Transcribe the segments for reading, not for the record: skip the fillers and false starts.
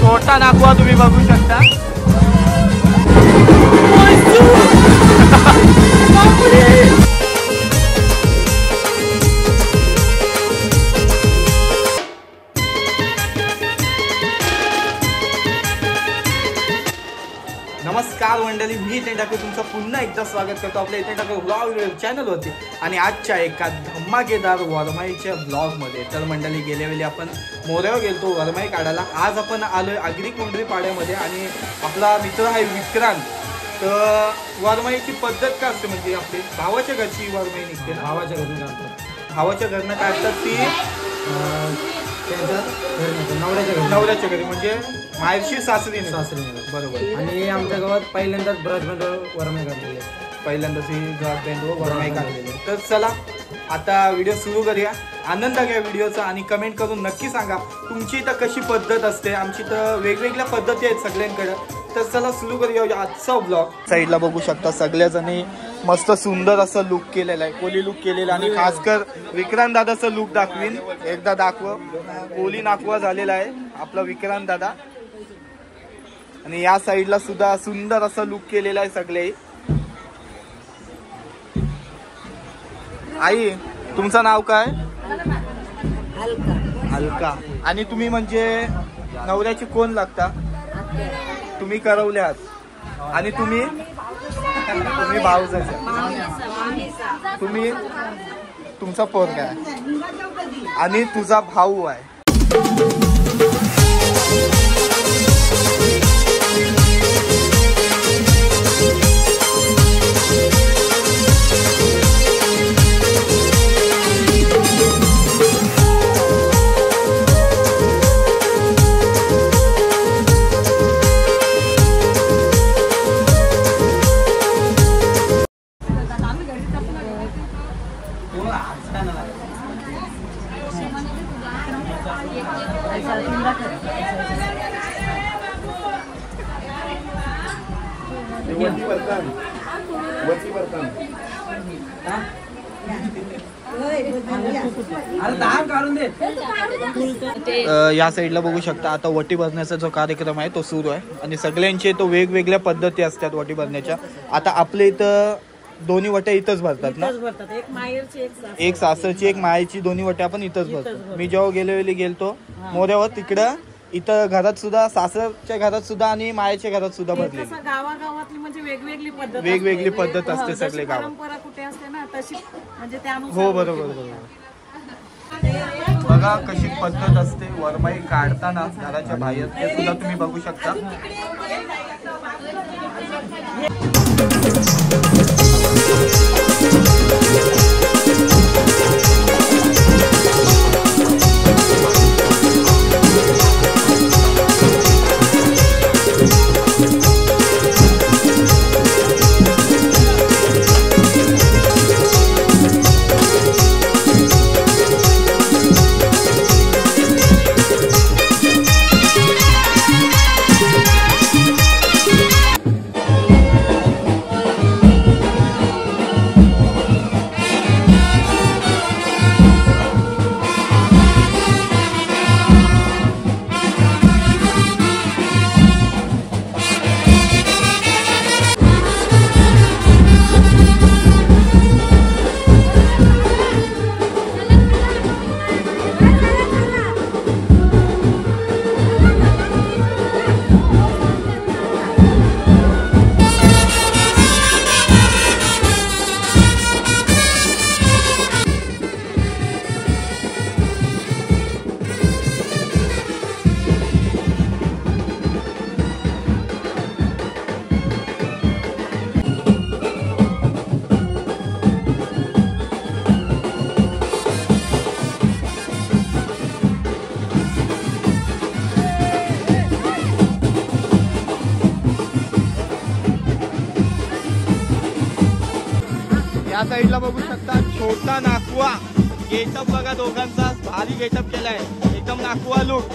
छोटा नाकवा तुम्ही बघू शकता। नमस्कार मंडळी, मी इथे टाकू तुमचं पुन्हा एकदा स्वागत करतो आपल्या इथे टाकू व्लॉग चॅनलवरती। आणि आजच्या एका धमाकेदार वरमाईच्या ब्लॉगमध्ये तर मंडळी गेल्या वेळी आपण मोऱ्यावर गेलतो वरमाई काढायला। आज आपण आलोय आगरी कोंढरी पाड्यामध्ये आणि आपला मित्र आहे विक्रांत। तर वरमाईची पद्धत काय असते म्हणजे आपली भावाच्या घरची वरमाई निघते ना, भावाच्या घरनं काढतात ती नवऱ्याच्या घरी म्हणजे माहेरची सासरी बरोबर। आणि आमच्या गावात पहिल्यांदाच ब्रजबँड वरमाई काढलेली आहे, पहिल्यांदाच ही ब्रजबँड वरमाई काढलेली आहे। तर चला आता व्हिडिओ सुरू करूया, आनंद घ्या व्हिडिओचा आणि कमेंट करून नक्की सांगा तुमची इथं कशी पद्धत असते। आमची तर वेगवेगळ्या पद्धती आहेत सगळ्यांकडे। तर चला सुरू करूया आजचा ब्लॉग। साईडला बघू शकता सगळ्याजणी मस्त सुंदर असं लुक केलेलं आहे, कोली लुक केलेला आणि खासकर विक्रांत दादाचं लुक दाखवीन, एकदा दाखव। कोली नाकवा झालेला आहे आपला विक्रांत दादा आणि या साईडला सुद्धा सुंदर असं लुक केलेला आहे सगळे। आई तुमचं नाव काय? हलका। आणि तुम्ही म्हणजे नवऱ्याची कोण लागता? तुम्ही करवल्यात आणि तुम्ही भाऊजाचे, तुम्ही तुमचा पोरगा आहे आणि तुझा भाऊ आहे। या साईडला बघू शकता आता वटी भरण्याचा जो कार्यक्रम आहे तो सुरू आहे आणि सगळ्यांचे तो वेगवेगळ्या पद्धती असतात वटी भरण्याच्या। आता आपल्या इथं दोन्ही वट्या इथंच भरतात ना, एक सासरची एक मायेची, दोन्ही वट्या आपण इथंच भरतो। मी जेव्हा गेल्या गेलतो मोऱ्यावर तिकडं इथं घरात सुद्धा सासरच्या घरात सुद्धा आणि मायेच्या घरात सुद्धा भरली। गावागावातली म्हणजे वेगवेगळी पद्धत असते सगळे गावात, परंपरा कुठे असते ना तशी म्हणजे त्यानुसार। हो बरोबर। बघा कशी पद्धत असते वरमाई काढताना घराच्या बाहेर, ते सुद्धा तुम्ही बघू शकता। या साईडला बघू शकता छोटा नाकवा गेटअप बघा, दोघांचा भारी गेटअप केलाय, एकदम नाकवा लुक।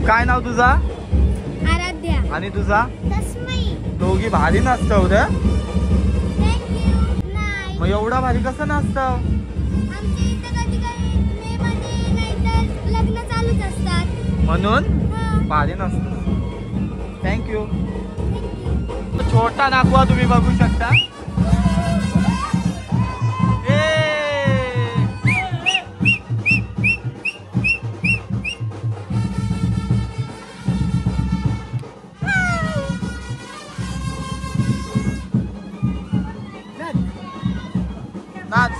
काय नाव तुझा? आराध्या. आणि तुझा? तस्मयी. दोघी भारी नाचताव रे. Thank you. नाही. मग एवढा भारी कसं नाचताव? आमच्या इथं कधी कधी मे मध्ये नाहीतर लग्न चालूच असतात म्हणून हां. भारी नाचतो. थँक्यू. छोटा नाकवा तुम्ही बघू शकता. नाच.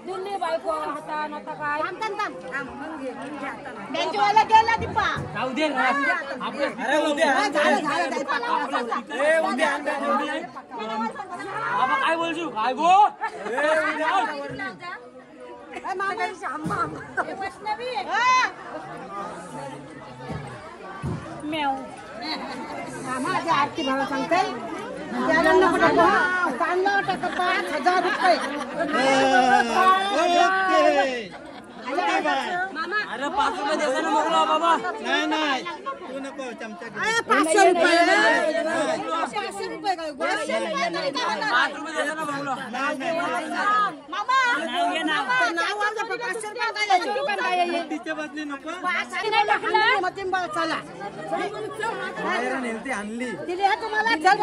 दिल्ली बायको हातात आता काय बँकेवाला गेला दीपा जाऊ दे ना आपलं बाबा काय बोलशील काय गो माझ्या आरती भावा सांगते त्याला नको टाकू चांगला टाका 5,000 रुपये अरे 5 रुपये द्यायचं ना मोकळा बाबा नाही तू नको चमचा 500 रुपये 5 रुपये द्यायचं ना मोकळा तिच्या बदली नको चला नेलती आणली दिली तुम्हाला चल